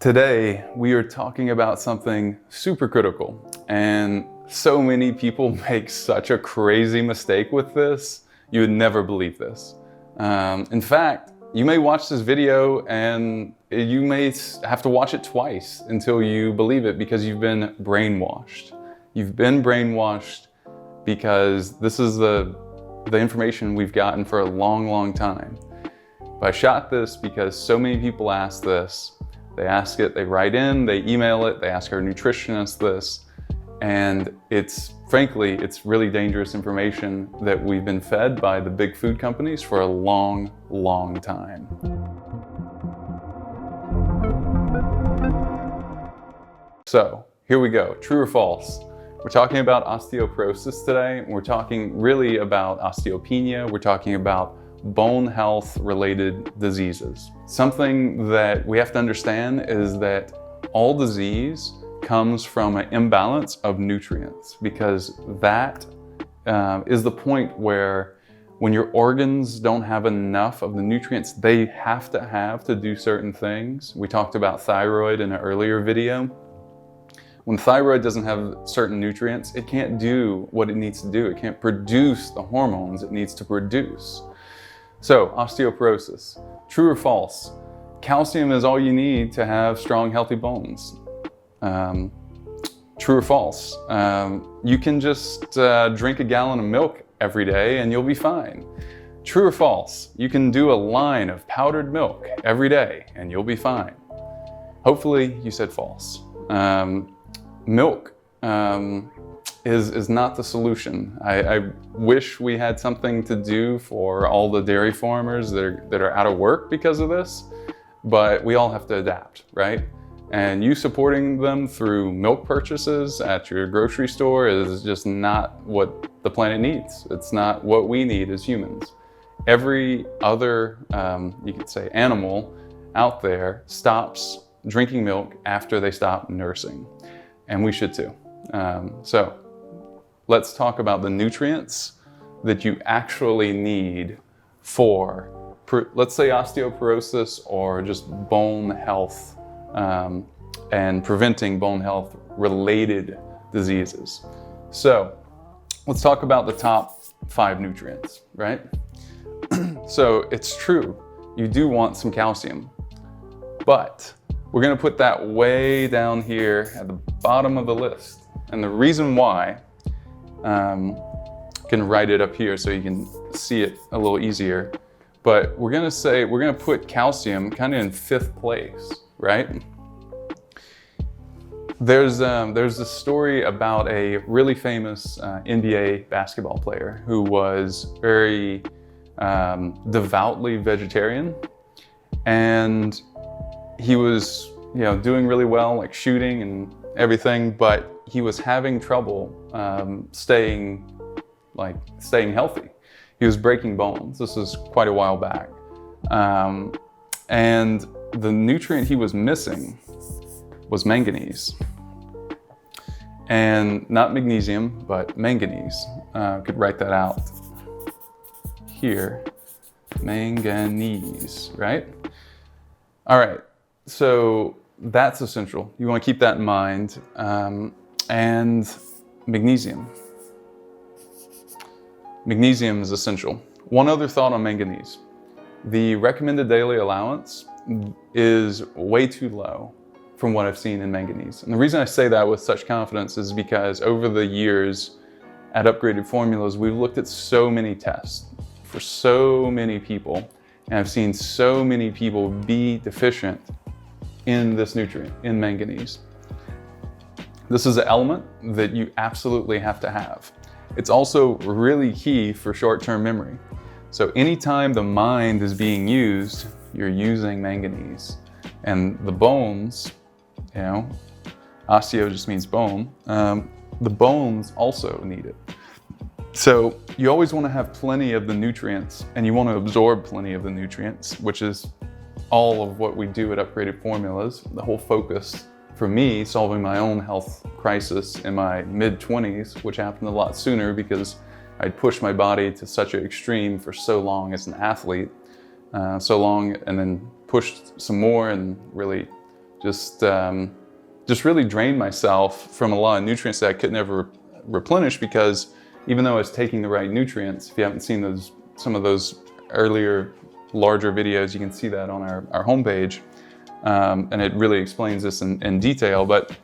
Today, we are talking about something super critical, and so many people make such a crazy mistake with this. You would never believe this. In fact, you may watch this video and you may have to watch it twice until you believe it because you've been brainwashed. You've been brainwashed because this is the information we've gotten for a long, long time. But I shot this because so many people ask this. They ask it, they write in, they email it, they ask our nutritionist this, and frankly, it's really dangerous information that we've been fed by the big food companies for a long, long time. So here we go, true or false? We're talking about osteoporosis today. We're talking really about osteopenia. We're talking about bone health related diseases. Something that we have to understand is that all disease comes from an imbalance of nutrients, because that is the point where when your organs don't have enough of the nutrients they have to do certain things. We talked about thyroid in an earlier video. When thyroid doesn't have certain nutrients, it can't do what it needs to do. It can't produce the hormones it needs to produce. So, osteoporosis, true or false? Calcium is all you need to have strong, healthy bones. True or false? You can just drink a gallon of milk every day and you'll be fine. True or false? You can do a line of powdered milk every day and you'll be fine. Hopefully you said false. Milk is not the solution. I wish we had something to do for all the dairy farmers that are out of work because of this, but we all have to adapt, right? And you supporting them through milk purchases at your grocery store is just not what the planet needs. It's not what we need as humans. Every other, you could say, animal out there stops drinking milk after they stop nursing, and we should too. So let's talk about the nutrients that you actually need for, let's say, osteoporosis or just bone health and preventing bone health related diseases. So let's talk about the top 5 nutrients, right? So it's true, you do want some calcium, but we're gonna put that way down here at the bottom of the list. And the reason why, I can write it up here so you can see it a little easier, but we're gonna put calcium kind of in 5th place, right? There's a story about a really famous NBA basketball player who was very devoutly vegetarian, and he was, doing really well, like shooting and everything, but he was having trouble staying healthy. He was breaking bones. This was quite a while back. And the nutrient he was missing was manganese. And not magnesium, but manganese. Could write that out here. Manganese, right? All right, so that's essential. You want to keep that in mind. And magnesium. Magnesium is essential. One other thought on manganese. The recommended daily allowance is way too low from what I've seen in manganese. And the reason I say that with such confidence is because over the years at Upgraded Formulas, we've looked at so many tests for so many people, and I've seen so many people be deficient in this nutrient, in manganese. This is an element that you absolutely have to have. It's also really key for short-term memory. So anytime the mind is being used, you're using manganese. And the bones, osteo just means bone, the bones also need it. So you always want to have plenty of the nutrients, and you want to absorb plenty of the nutrients, which is all of what we do at Upgraded Formulas. The whole focus for me, solving my own health crisis in my mid-20s, which happened a lot sooner because I'd pushed my body to such an extreme for so long as an athlete, and then pushed some more and really just really drained myself from a lot of nutrients that I could never replenish, because even though I was taking the right nutrients, if you haven't seen some of those earlier, larger videos, you can see that on our homepage. And it really explains this in detail, but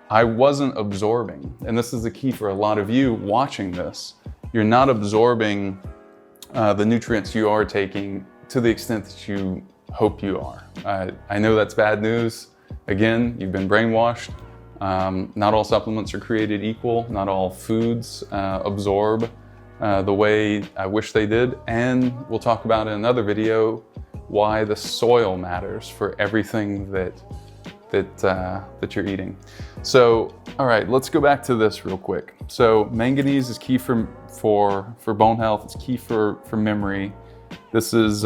I wasn't absorbing. And this is the key for a lot of you watching this. You're not absorbing the nutrients you are taking to the extent that you hope you are. I know that's bad news. Again, you've been brainwashed. Not all supplements are created equal. Not all foods absorb the way I wish they did. And we'll talk about in another video why the soil matters for everything that you're eating. So, all right, let's go back to this real quick. So manganese is key for bone health. It's key for memory. This is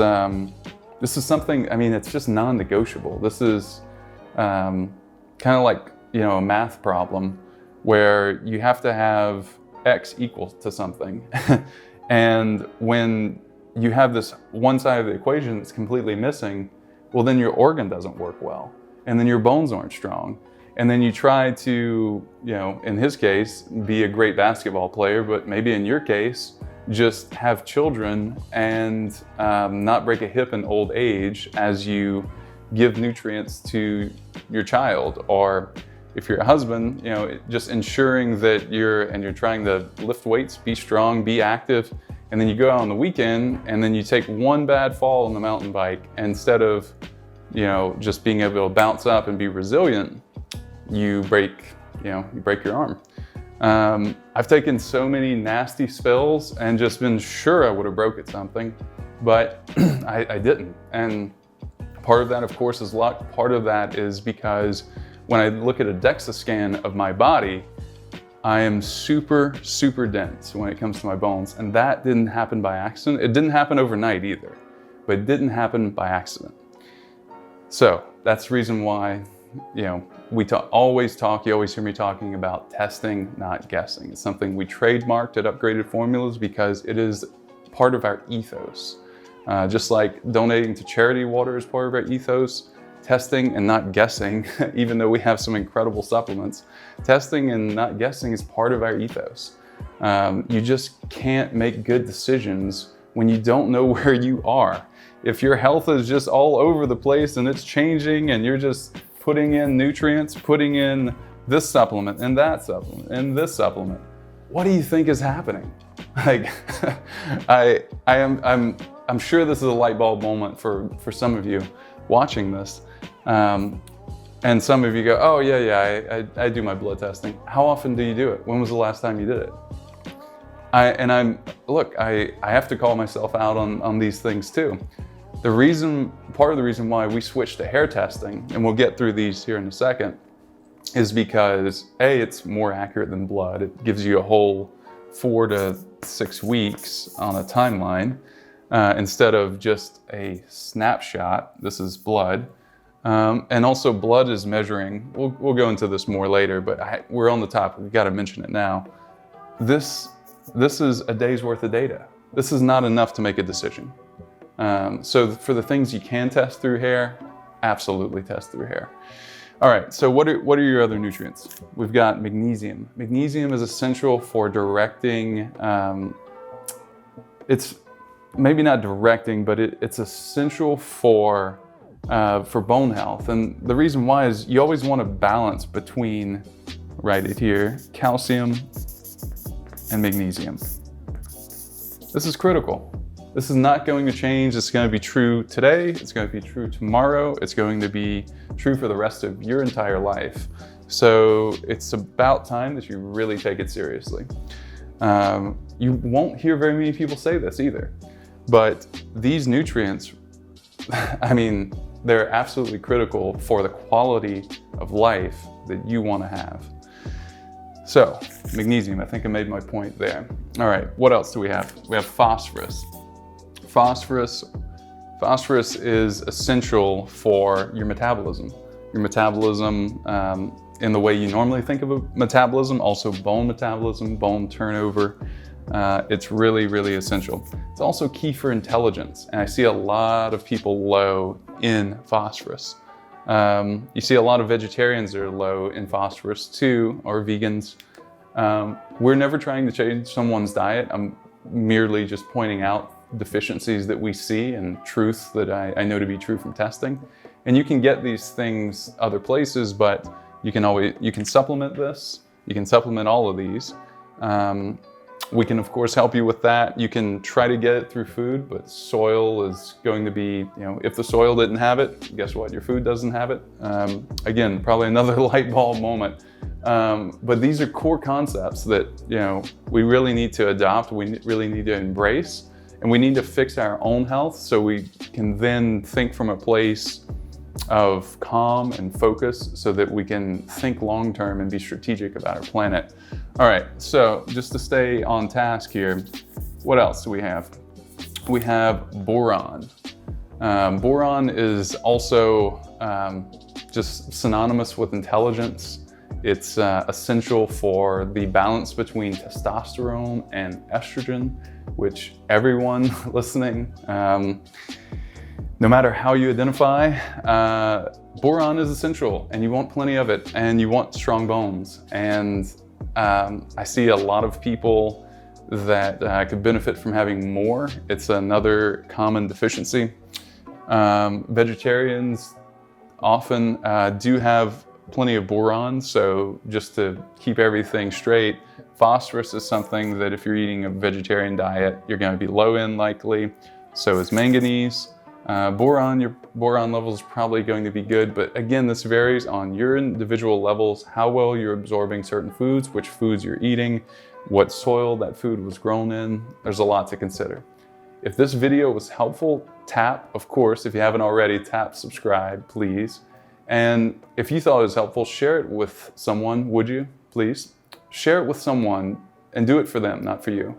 something, I mean, it's just non-negotiable. This is kind of like, a math problem where you have to have X equal to something. And when you have this one side of the equation that's completely missing, well, then your organ doesn't work well. And then your bones aren't strong. And then you try to, in his case, be a great basketball player, but maybe in your case, just have children and not break a hip in old age as you give nutrients to your child. Or if you're a husband, just ensuring that you're trying to lift weights, be strong, be active, and then you go out on the weekend and then you take one bad fall on the mountain bike, and instead of, just being able to bounce up and be resilient, you break your arm. I've taken so many nasty spills and just been sure I would have broken something, but I didn't. And part of that, of course, is luck. Part of that is because when I look at a DEXA scan of my body, I am super, super dense when it comes to my bones. And that didn't happen by accident. It didn't happen overnight either, but it didn't happen by accident. So that's the reason why, we always you always hear me talking about testing, not guessing. It's something we trademarked at Upgraded Formulas because it is part of our ethos. Just like donating to charity water is part of our ethos, testing and not guessing, even though we have some incredible supplements, testing and not guessing is part of our ethos. You just can't make good decisions when you don't know where you are. If your health is just all over the place and it's changing and you're just putting in nutrients, putting in this supplement and that supplement and this supplement, what do you think is happening? Like, I'm sure this is a light bulb moment for some of you watching this. And some of you go, oh yeah, I do my blood testing. How often do you do it? When was the last time you did it? I have to call myself out on these things too. Part of the reason why we switched to hair testing, and we'll get through these here in a second, is because A, it's more accurate than blood. It gives you a whole 4 to 6 weeks on a timeline, instead of just a snapshot. This is blood. And also blood is measuring, we'll go into this more later, but we're on the topic, we've got to mention it now. This is a day's worth of data. This is not enough to make a decision. So for the things you can test through hair, absolutely test through hair. All right, so what are your other nutrients? We've got magnesium. Magnesium is essential for directing, it's maybe not directing, but it's essential for bone health. And the reason why is you always want to balance between, write it here, calcium and magnesium. This is critical. This is not going to change. It's going to be true today. It's going to be true tomorrow. It's going to be true for the rest of your entire life. So it's about time that you really take it seriously. You won't hear very many people say this either, but these nutrients, I mean, they're absolutely critical for the quality of life that you want to have. So, magnesium, I think I made my point there. All right, what else do we have? We have phosphorus. Phosphorus is essential for your metabolism. Your metabolism in the way you normally think of a metabolism, also bone metabolism, bone turnover. It's really, really essential. It's also key for intelligence. And I see a lot of people low in phosphorus. You see a lot of vegetarians that are low in phosphorus too, or vegans. We're never trying to change someone's diet. I'm merely just pointing out deficiencies that we see and truths that I know to be true from testing. And you can get these things other places, but you can supplement this. You can supplement all of these. We can of course help you with that. You can try to get it through food, but soil is going to be, if the soil didn't have it, guess what? Your food doesn't have it. Again, probably another light bulb moment. But these are core concepts that, we really need to adopt, we really need to embrace, and we need to fix our own health so we can then think from a place of calm and focus so that we can think long-term and be strategic about our planet. All right, so just to stay on task here, what else do we have? We have boron. Boron is also just synonymous with intelligence. It's essential for the balance between testosterone and estrogen, which everyone listening, no matter how you identify, boron is essential, and you want plenty of it, and you want strong bones. And I see a lot of people that could benefit from having more. It's another common deficiency. Vegetarians often do have plenty of boron, so just to keep everything straight, phosphorus is something that if you're eating a vegetarian diet, you're going to be low in likely. So is manganese. Your boron level is probably going to be good, but again, this varies on your individual levels, how well you're absorbing certain foods, which foods you're eating, what soil that food was grown in. There's a lot to consider. If this video was helpful, tap, of course, if you haven't already, tap subscribe, please. And if you thought it was helpful, share it with someone, would you, please? Share it with someone and do it for them, not for you.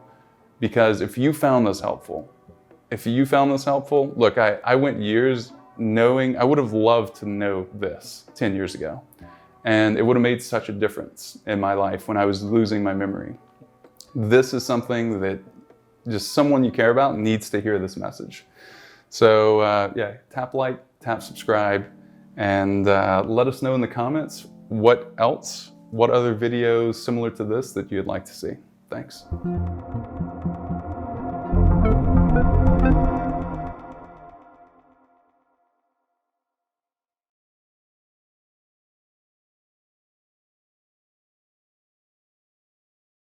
Because if you found this helpful, look, I went years knowing, I would have loved to know this 10 years ago. And it would have made such a difference in my life when I was losing my memory. This is something that just someone you care about needs to hear this message. So yeah, tap like, tap subscribe, and let us know in the comments what other videos similar to this that you'd like to see. Thanks.